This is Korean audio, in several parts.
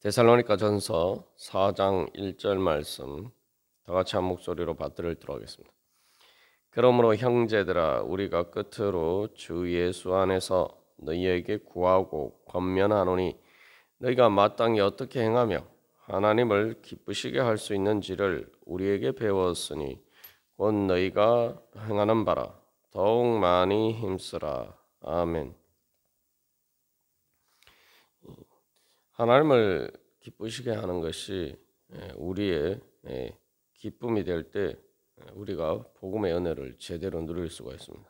데살로니가전서 4장 1절 말씀 다 같이 한 목소리로 받들도록 하겠습니다. 그러므로 형제들아 우리가 끝으로 주 예수 안에서 너희에게 구하고 권면하노니 너희가 마땅히 어떻게 행하며 하나님을 기쁘시게 할 수 있는지를 우리에게 배웠으니 곧 너희가 행하는 바라 더욱 많이 힘쓰라. 아멘. 하나님을 기쁘시게 하는 것이 우리의 기쁨이 될 때 우리가 복음의 은혜를 제대로 누릴 수가 있습니다.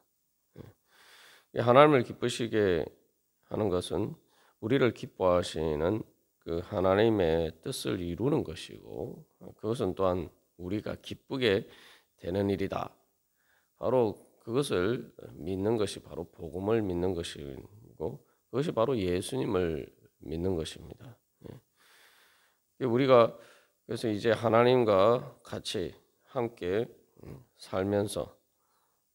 하나님을 기쁘시게 하는 것은 우리를 기뻐하시는 그 하나님의 뜻을 이루는 것이고 그것은 또한 우리가 기쁘게 되는 일이다. 바로 그것을 믿는 것이 바로 복음을 믿는 것이고 그것이 바로 예수님을 믿는 것입니다. 우리가 그래서 이제 하나님과 같이 함께 살면서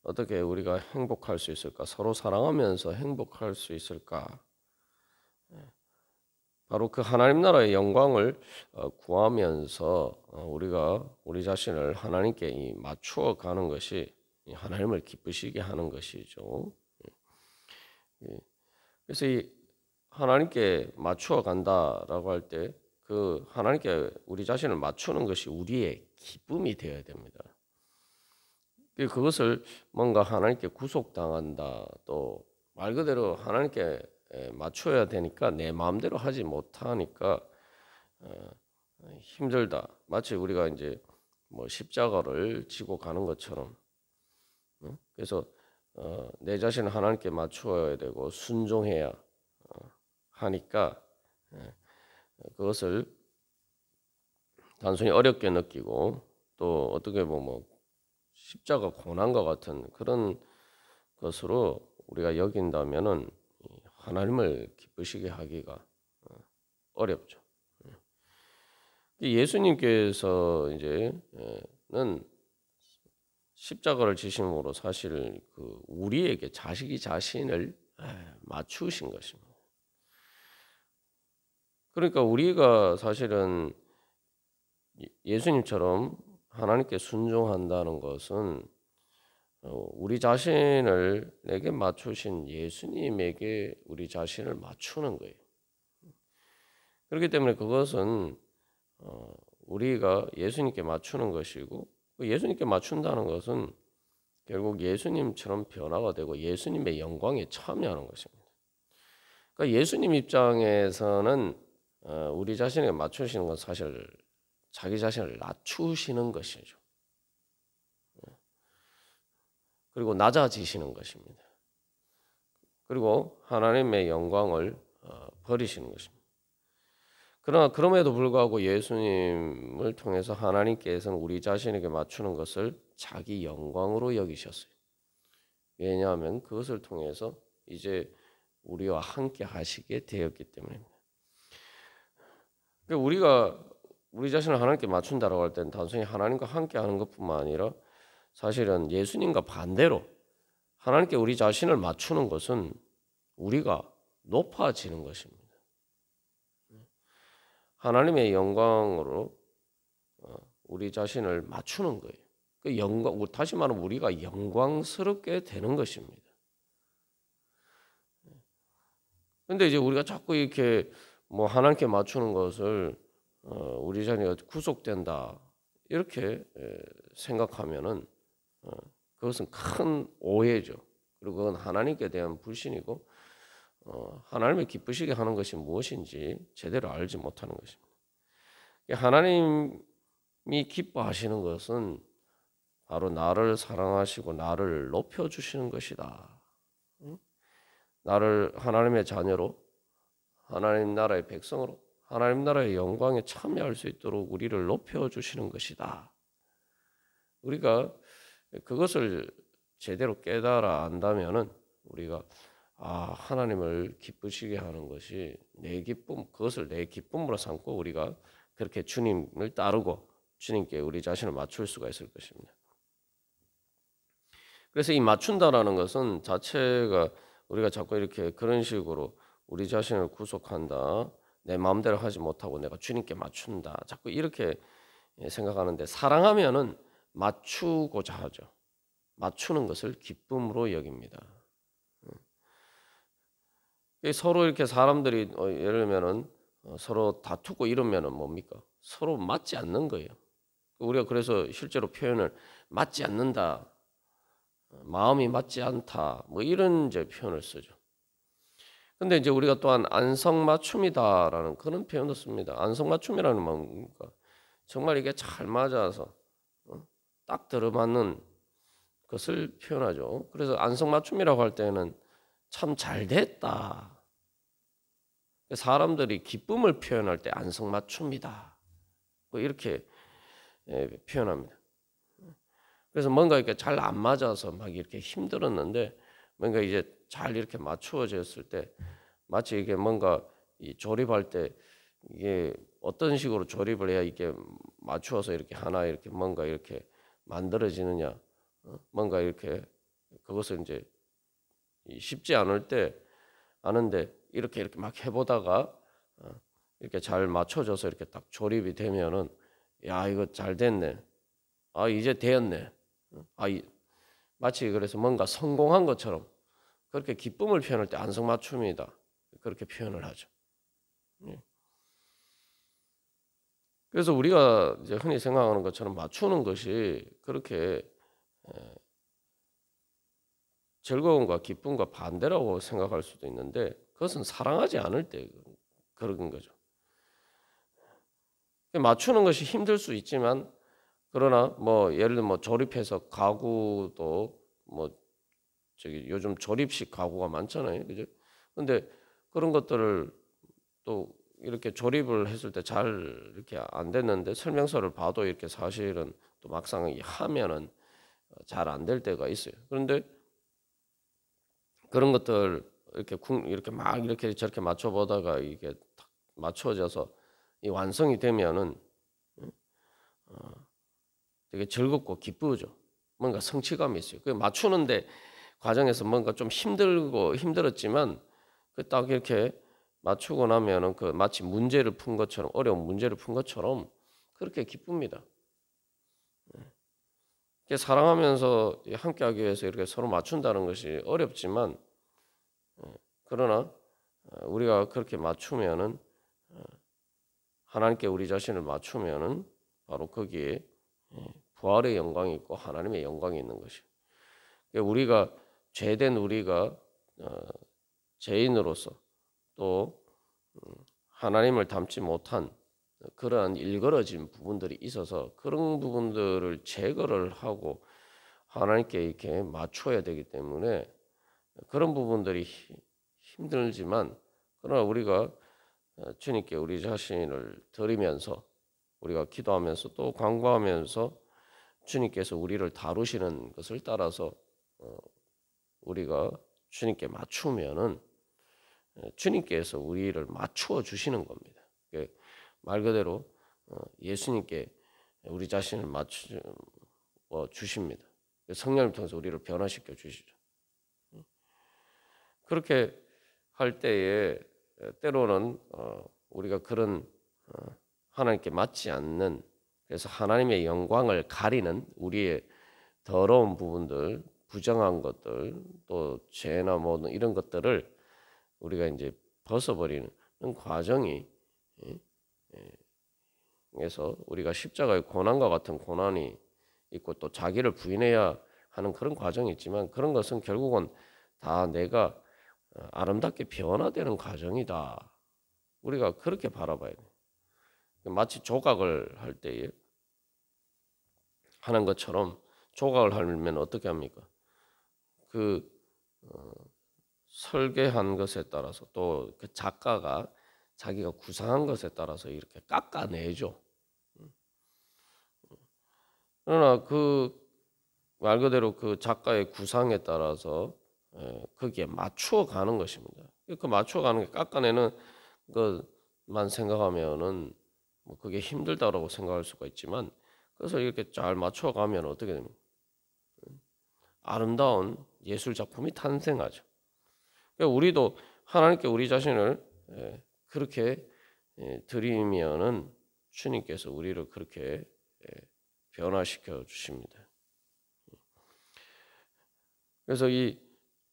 어떻게 우리가 행복할 수 있을까? 서로 사랑하면서 행복할 수 있을까? 바로 그 하나님 나라의 영광을 구하면서 우리가 우리 자신을 하나님께 맞추어 가는 것이 하나님을 기쁘시게 하는 것이죠. 그래서 이 하나님께 맞추어 간다라고 할 때 그 하나님께 우리 자신을 맞추는 것이 우리의 기쁨이 되어야 됩니다. 그것을 뭔가 하나님께 구속당한다 또 말 그대로 하나님께 맞춰야 되니까 내 마음대로 하지 못하니까 힘들다. 마치 우리가 이제 뭐 십자가를 지고 가는 것처럼 그래서 내 자신을 하나님께 맞추어야 되고 순종해야 하니까 그것을 단순히 어렵게 느끼고 또 어떻게 보면 십자가 고난과 같은 그런 것으로 우리가 여긴다면은 하나님을 기쁘시게 하기가 어렵죠. 예수님께서 이제는 십자가를 지심으로 사실 그 우리에게 자식이 자신을 맞추신 것입니다. 그러니까 우리가 사실은 예수님처럼 하나님께 순종한다는 것은 우리 자신을 내게 맞추신 예수님에게 우리 자신을 맞추는 거예요. 그렇기 때문에 그것은 우리가 예수님께 맞추는 것이고 예수님께 맞춘다는 것은 결국 예수님처럼 변화가 되고 예수님의 영광에 참여하는 것입니다. 그러니까 예수님 입장에서는 우리 자신에게 맞추시는 건 사실 자기 자신을 낮추시는 것이죠. 그리고 낮아지시는 것입니다. 그리고 하나님의 영광을 버리시는 것입니다. 그러나 그럼에도 불구하고 예수님을 통해서 하나님께서는 우리 자신에게 맞추는 것을 자기 영광으로 여기셨어요. 왜냐하면 그것을 통해서 이제 우리와 함께 하시게 되었기 때문입니다. 우리가 우리 자신을 하나님께 맞춘다라고 할 때는 단순히 하나님과 함께 하는 것뿐만 아니라 사실은 예수님과 반대로 하나님께 우리 자신을 맞추는 것은 우리가 높아지는 것입니다. 하나님의 영광으로 우리 자신을 맞추는 거예요. 그 영광, 다시 말하면 우리가 영광스럽게 되는 것입니다. 그런데 이제 우리가 자꾸 이렇게 뭐 하나님께 맞추는 것을 우리 자녀가 구속된다 이렇게 생각하면은 그것은 큰 오해죠. 그리고 그건 하나님께 대한 불신이고 하나님을 기쁘시게 하는 것이 무엇인지 제대로 알지 못하는 것입니다. 하나님이 기뻐하시는 것은 바로 나를 사랑하시고 나를 높여주시는 것이다. 나를 하나님의 자녀로 하나님 나라의 백성으로 하나님 나라의 영광에 참여할 수 있도록 우리를 높여주시는 것이다. 우리가 그것을 제대로 깨달아 안다면은 우리가 하나님을 기쁘시게 하는 것이 내 기쁨, 그것을 내 기쁨으로 삼고 우리가 그렇게 주님을 따르고 주님께 우리 자신을 맞출 수가 있을 것입니다. 그래서 이 맞춘다라는 것은 자체가 우리가 자꾸 이렇게 그런 식으로 우리 자신을 구속한다. 내 마음대로 하지 못하고 내가 주님께 맞춘다. 자꾸 이렇게 생각하는데 사랑하면은 맞추고자 하죠. 맞추는 것을 기쁨으로 여깁니다. 서로 이렇게 사람들이 예를 들면은 서로 다투고 이러면은 뭡니까? 서로 맞지 않는 거예요. 우리가 그래서 실제로 표현을 맞지 않는다, 마음이 맞지 않다, 뭐 이런 이제 표현을 쓰죠. 근데 이제 우리가 또한 안성맞춤이다라는 그런 표현도 씁니다. 안성맞춤이라는 뭡니까? 정말 이게 잘 맞아서 딱 들어맞는 것을 표현하죠. 그래서 안성맞춤이라고 할 때는 참 잘 됐다. 사람들이 기쁨을 표현할 때 안성맞춤이다. 뭐 이렇게 표현합니다. 그래서 뭔가 이렇게 잘 안 맞아서 막 이렇게 힘들었는데 뭔가 이제 잘 이렇게 맞추어졌을 때 마치 이게 뭔가 이 조립할 때 이게 어떤 식으로 조립을 해야 이게 맞추어서 이렇게 하나 이렇게 뭔가 이렇게 만들어지느냐, 뭔가 이렇게 그것을 이제 쉽지 않을 때 아는데 이렇게 막 해보다가 이렇게 잘 맞춰져서 이렇게 딱 조립이 되면은 야 이거 잘 됐네, 아 이제 되었네, 마치 그래서 뭔가 성공한 것처럼 그렇게 기쁨을 표현할 때 안성맞춤이다 그렇게 표현을 하죠. 그래서 우리가 이제 흔히 생각하는 것처럼 맞추는 것이 그렇게 즐거움과 기쁨과 반대라고 생각할 수도 있는데 그것은 사랑하지 않을 때 그런 거죠. 맞추는 것이 힘들 수 있지만 그러나 뭐 예를 들면 뭐 조립해서 가구도 뭐 저기 요즘 조립식 가구가 많잖아요, 그죠? 근데 그런 것들을 또 이렇게 조립을 했을 때 잘 이렇게 안 됐는데 설명서를 봐도 이렇게 사실은 또 막상 하면은 잘 안 될 때가 있어요. 그런데 그런 것들 이렇게 막 이렇게 저렇게 맞춰 보다가 이게 딱 맞춰져서 이 완성이 되면은 되게 즐겁고 기쁘죠. 뭔가 성취감이 있어요. 그 맞추는데 과정에서 뭔가 좀 힘들고 힘들었지만 그 딱 이렇게 맞추고 나면은 그 마치 문제를 푼 것처럼 어려운 문제를 푼 것처럼 그렇게 기쁩니다. 사랑하면서 함께하기 위해서 이렇게 서로 맞춘다는 것이 어렵지만 그러나 우리가 그렇게 맞추면은 하나님께 우리 자신을 맞추면은 바로 거기에 부활의 영광이 있고 하나님의 영광이 있는 것이. 우리가 죄된 우리가 죄인으로서 또 하나님을 닮지 못한 그러한 일그러진 부분들이 있어서 그런 부분들을 제거를 하고 하나님께 이렇게 맞춰야 되기 때문에 그런 부분들이 힘들지만 그러나 우리가 주님께 우리 자신을 드리면서 우리가 기도하면서 또 간구하면서 주님께서 우리를 다루시는 것을 따라서 우리가 주님께 맞추면은 주님께서 우리를 맞추어 주시는 겁니다. 말 그대로 예수님께 우리 자신을 맞추어 주십니다. 성령을 통해서 우리를 변화시켜 주시죠. 그렇게 할 때에 때로는 우리가 그런 하나님께 맞지 않는 그래서 하나님의 영광을 가리는 우리의 더러운 부분들, 부정한 것들, 또 죄나 뭐 이런 것들을 우리가 이제 벗어버리는 과정이 에서 우리가 십자가의 고난과 같은 고난이 있고 또 자기를 부인해야 하는 그런 과정이 있지만 그런 것은 결국은 다 내가 아름답게 변화되는 과정이다. 우리가 그렇게 바라봐야 돼. 마치 조각을 할 때에 하는 것처럼 조각을 하면 어떻게 합니까? 그 설계한 것에 따라서 또 그 작가가 자기가 구상한 것에 따라서 이렇게 깎아내죠. 그러나 그 말 그대로 그 작가의 구상에 따라서 거기에 맞추어 가는 것입니다. 그 맞추어 가는 게 깎아내는 것만 생각하면은 뭐 그게 힘들다라고 생각할 수가 있지만 그래서 이렇게 잘 맞추어 가면 어떻게 됩니까? 아름다운 예술 작품이 탄생하죠. 그러니까 우리도 하나님께 우리 자신을 그렇게 드리면은 주님께서 우리를 그렇게 변화시켜 주십니다. 그래서 이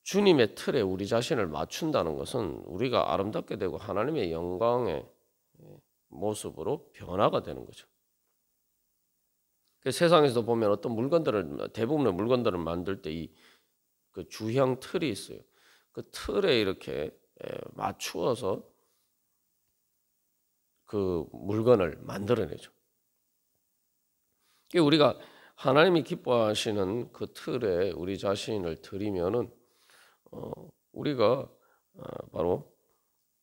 주님의 틀에 우리 자신을 맞춘다는 것은 우리가 아름답게 되고 하나님의 영광의 모습으로 변화가 되는 거죠. 그 세상에서 보면 어떤 물건들을 대부분의 물건들을 만들 때 이 그 주형 틀이 있어요. 그 틀에 이렇게 맞추어서 그 물건을 만들어내죠. 우리가 하나님이 기뻐하시는 그 틀에 우리 자신을 들이면은 우리가 바로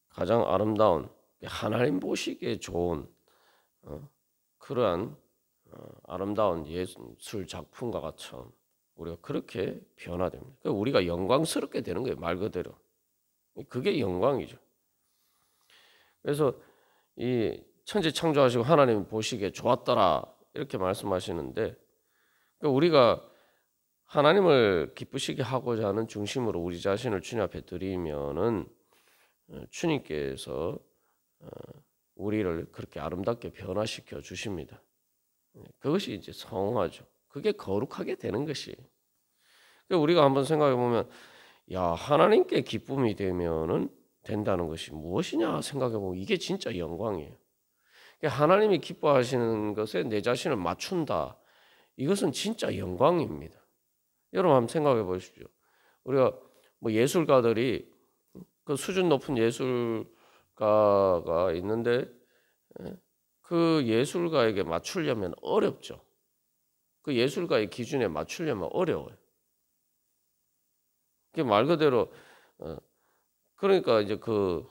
가장 아름다운 하나님 보시기에 좋은 그러한 아름다운 예술 작품과 같은 우리가 그렇게 변화됩니다. 그러니까 우리가 영광스럽게 되는 거예요. 말 그대로. 그게 영광이죠. 그래서 이 천지 창조하시고 하나님 보시기에 좋았더라 이렇게 말씀하시는데 그러니까 우리가 하나님을 기쁘시게 하고자 하는 중심으로 우리 자신을 주님 앞에 드리면은 주님께서 우리를 그렇게 아름답게 변화시켜 주십니다. 그것이 이제 성화죠. 그게 거룩하게 되는 것이. 그러니까 우리가 한번 생각해 보면, 야 하나님께 기쁨이 되면은 된다는 것이 무엇이냐 생각해 보면 이게 진짜 영광이에요. 그러니까 하나님이 기뻐하시는 것에 내 자신을 맞춘다. 이것은 진짜 영광입니다. 여러분 한번 생각해 보십시오. 우리가 뭐 예술가들이 그 수준 높은 예술가가 있는데 그 예술가에게 맞추려면 어렵죠. 그 예술가의 기준에 맞추려면 어려워요. 그게 말 그대로 그러니까 이제 그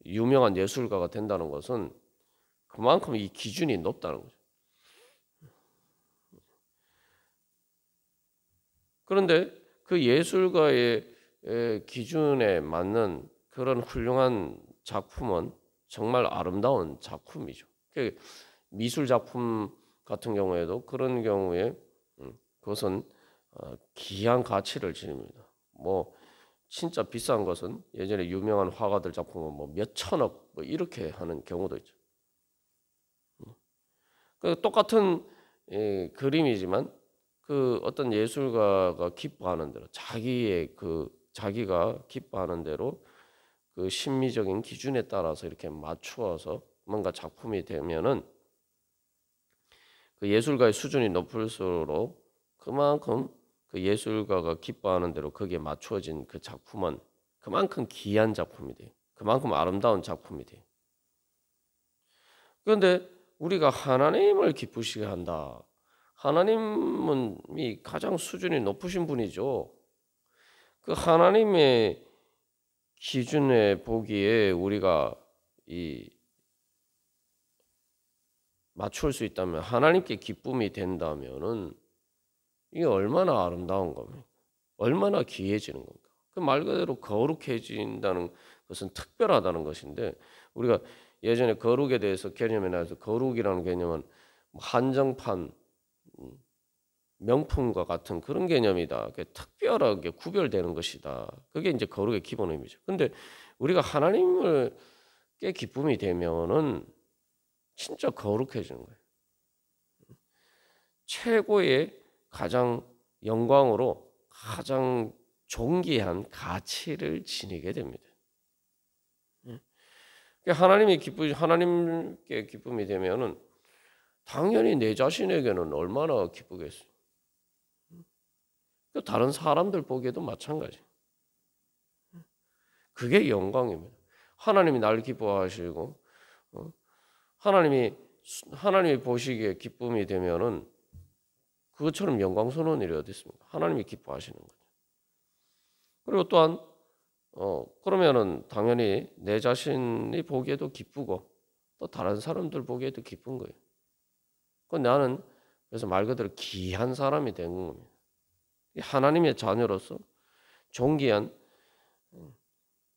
유명한 예술가가 된다는 것은 그만큼 이 기준이 높다는 거죠. 그런데 그 예술가의 기준에 맞는 그런 훌륭한 작품은 정말 아름다운 작품이죠. 미술 작품 같은 경우에도 그런 경우에 그것은 귀한 가치를 지닙니다. 뭐 진짜 비싼 것은 예전에 유명한 화가들 작품은 뭐 몇 천억 뭐 이렇게 하는 경우도 있죠. 똑같은 그림이지만 그 어떤 예술가가 기뻐하는 대로 자기가 기뻐하는 대로 그 심미적인 기준에 따라서 이렇게 맞추어서 뭔가 작품이 되면은 그 예술가의 수준이 높을수록 그만큼 그 예술가가 기뻐하는 대로 거기에 맞추어진 그 작품은 그만큼 귀한 작품이 돼요. 그만큼 아름다운 작품이 돼요. 그런데 우리가 하나님을 기쁘시게 한다. 하나님이 가장 수준이 높으신 분이죠. 그 하나님의 기준에 보기에 우리가 맞출 수 있다면 하나님께 기쁨이 된다면은 이게 얼마나 아름다운 겁니까? 얼마나 귀해지는 겁니까? 그 말 그대로 거룩해진다는 것은 특별하다는 것인데 우리가 예전에 거룩에 대해서 개념에 나와서 거룩이라는 개념은 한정판 명품과 같은 그런 개념이다. 특별하게 구별되는 것이다. 그게 이제 거룩의 기본 의미죠. 근데 우리가 하나님을 꽤 기쁨이 되면은 진짜 거룩해지는 거예요. 최고의 가장 영광으로 가장 존귀한 가치를 지니게 됩니다. 하나님께 기쁨이 되면은 당연히 내 자신에게는 얼마나 기쁘겠어요. 다른 사람들 보기에도 마찬가지. 그게 영광입니다. 하나님이 나를 기뻐하시고 하나님이 보시기에 기쁨이 되면은 그것처럼 영광스러운 일이 어디 있습니까? 하나님이 기뻐하시는 거죠. 그리고 또한 그러면은 당연히 내 자신이 보기에도 기쁘고 또 다른 사람들 보기에도 기쁜 거예요. 나는 그래서 말 그대로 귀한 사람이 된 겁니다. 하나님의 자녀로서 존귀한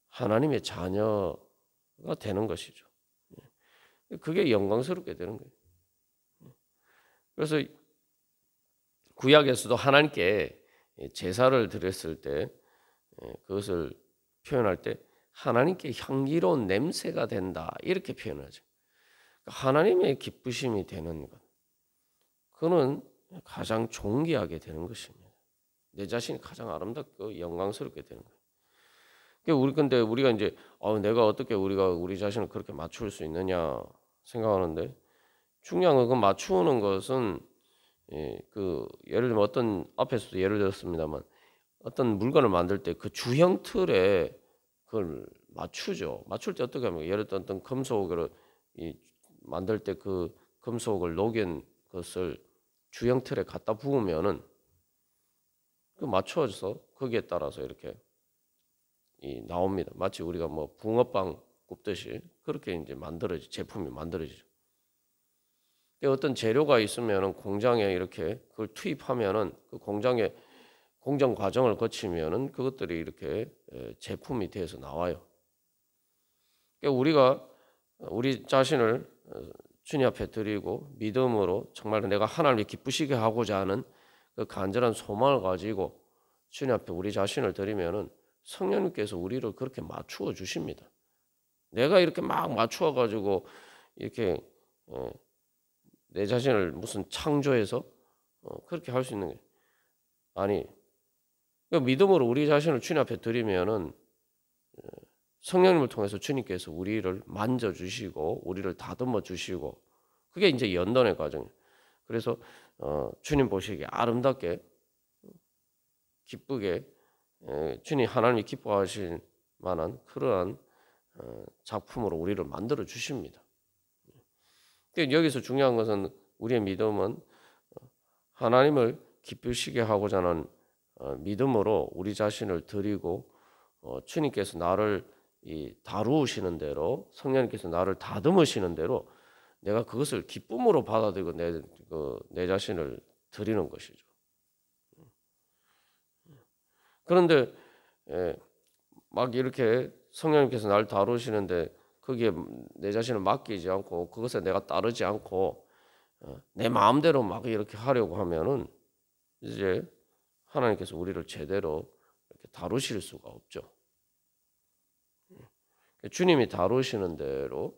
하나님의 자녀가 되는 것이죠. 그게 영광스럽게 되는 거예요. 그래서 구약에서도 하나님께 제사를 드렸을 때 그것을 표현할 때 하나님께 향기로운 냄새가 된다 이렇게 표현하죠. 하나님의 기쁘심이 되는 것, 그는 가장 존귀하게 되는 것입니다. 내 자신이 가장 아름답고 영광스럽게 되는 거예요. 근데 우리가 이제 내가 어떻게 우리가 우리 자신을 그렇게 맞출 수 있느냐 생각하는데, 중요한 건 그 맞추는 것은 예를 들면 어떤 앞에서도 예를 들었습니다만 어떤 물건을 만들 때 그 주형 틀에 그걸 맞추죠. 맞출 때 어떻게 합니까? 예를 들어 어떤 금속을 만들 때 그 금속을 녹인 것을 주형 틀에 갖다 부으면은 그 맞춰서 거기에 따라서 이렇게 나옵니다. 마치 우리가 뭐 붕어빵 굽듯이 그렇게 이제 제품이 만들어지죠. 어떤 재료가 있으면은 공장에 이렇게 그걸 투입하면은 그 공장에 공정 과정을 거치면은 그것들이 이렇게 제품이 돼서 나와요. 우리가 우리 자신을 주님 앞에 드리고 믿음으로 정말 내가 하나님을 기쁘시게 하고자 하는 그 간절한 소망을 가지고 주님 앞에 우리 자신을 드리면은 성령님께서 우리를 그렇게 맞추어 주십니다. 내가 이렇게 막 맞추어 가지고 이렇게 내 자신을 무슨 창조해서 그렇게 할 수 있는 게 아니, 믿음으로 우리 자신을 주님 앞에 드리면은 성령님을 통해서 주님께서 우리를 만져 주시고 우리를 다듬어 주시고, 그게 이제 연단의 과정이에요. 그래서 주님 보시기에 아름답게 기쁘게 주님 하나님이 기뻐하실 만한 그러한 작품으로 우리를 만들어 주십니다. 여기서 중요한 것은 우리의 믿음은 하나님을 기쁘시게 하고자 하는 믿음으로 우리 자신을 드리고 주님께서 나를 다루시는 대로, 성령님께서 나를 다듬으시는 대로 내가 그것을 기쁨으로 받아들이고 내 자신을 드리는 것이죠. 그런데 막 이렇게 성령님께서 나를 다루시는데 거기에 내 자신을 맡기지 않고 그것에 내가 따르지 않고 내 마음대로 막 이렇게 하려고 하면은 이제 하나님께서 우리를 제대로 이렇게 다루실 수가 없죠. 주님이 다루시는 대로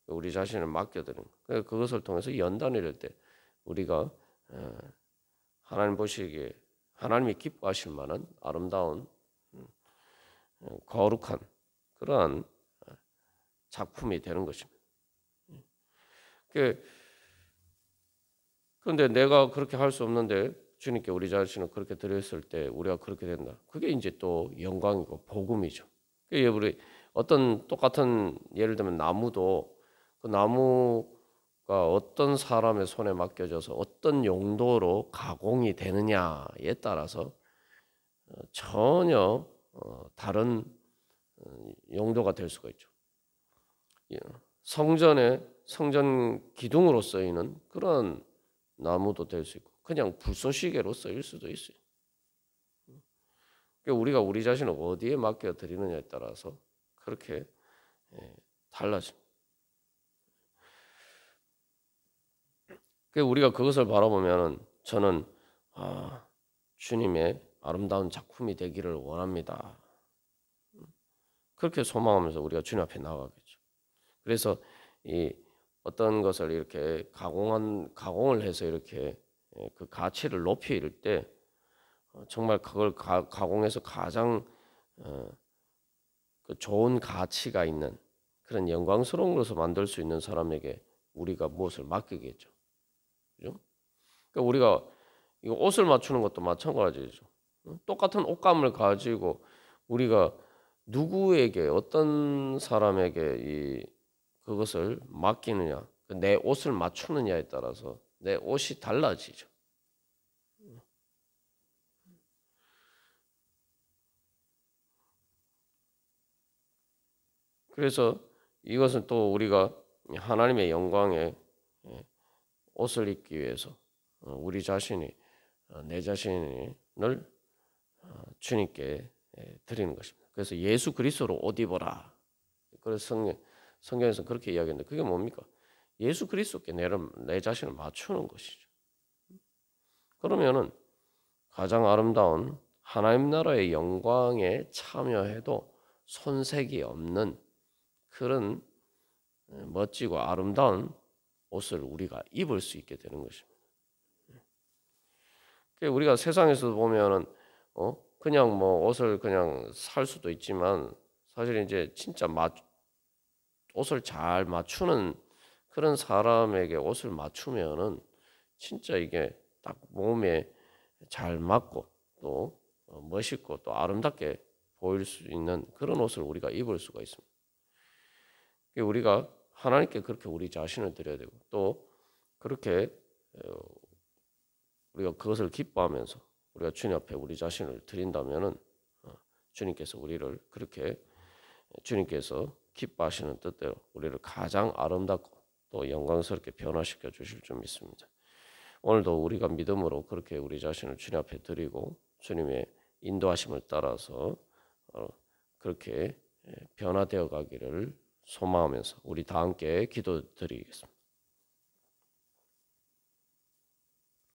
우리 자신을 맡겨드리는 거예요. 그것을 통해서 연단을 할 때 우리가 하나님 보시기에 하나님이 기뻐하실 만한 아름다운 거룩한 그러한 작품이 되는 것입니다. 그런데 내가 그렇게 할 수 없는데 주님께 우리 자신을 그렇게 드렸을 때 우리가 그렇게 된다. 그게 이제 또 영광이고 복음이죠. 우리 어떤 똑같은 예를 들면 나무도 그 나무가 어떤 사람의 손에 맡겨져서 어떤 용도로 가공이 되느냐에 따라서 전혀 다른 용도가 될 수가 있죠. 성전 기둥으로 쓰이는 그런 나무도 될 수 있고 그냥 불쏘시개로 쓰일 수도 있어요. 우리가 우리 자신을 어디에 맡겨 드리느냐에 따라서 그렇게 달라집니다. 우리가 그것을 바라보면 저는 주님의 아름다운 작품이 되기를 원합니다. 그렇게 소망하면서 우리가 주님 앞에 나가겠죠. 그래서 어떤 것을 이렇게 가공을 해서 이렇게 그 가치를 높일 때 정말 그걸 가공해서 가장 그 좋은 가치가 있는 그런 영광스러운 것을 만들 수 있는 사람에게 우리가 무엇을 맡기겠죠. 그죠? 그러니까 우리가 이거 옷을 맞추는 것도 마찬가지죠. 똑같은 옷감을 가지고 우리가 누구에게 어떤 사람에게 그것을 맡기느냐, 내 옷을 맞추느냐에 따라서 내 옷이 달라지죠. 그래서 이것은 또 우리가 하나님의 영광에 옷을 입기 위해서 우리 자신이 내 자신을 주님께 드리는 것입니다. 그래서 예수 그리스도로 옷 입어라. 그래서 성경에서 그렇게 이야기했는데 그게 뭡니까? 예수 그리스도께 내 자신을 맞추는 것이죠. 그러면은 가장 아름다운 하나님 나라의 영광에 참여해도 손색이 없는 그런 멋지고 아름다운 옷을 우리가 입을 수 있게 되는 것입니다. 우리가 세상에서 보면은 그냥 뭐 옷을 그냥 살 수도 있지만 사실 이제 진짜 옷을 잘 맞추는 그런 사람에게 옷을 맞추면은 진짜 이게 딱 몸에 잘 맞고 또 멋있고 또 아름답게 보일 수 있는 그런 옷을 우리가 입을 수가 있습니다. 우리가 하나님께 그렇게 우리 자신을 드려야 되고 또 그렇게 우리가 그것을 기뻐하면서 우리가 주님 앞에 우리 자신을 드린다면은 주님께서 우리를 그렇게 주님께서 기뻐하시는 뜻대로 우리를 가장 아름답고 또 영광스럽게 변화시켜 주실 줄 믿습니다. 오늘도 우리가 믿음으로 그렇게 우리 자신을 주님 앞에 드리고 주님의 인도하심을 따라서 그렇게 변화되어 가기를 소망하면서 우리 다 함께 기도드리겠습니다.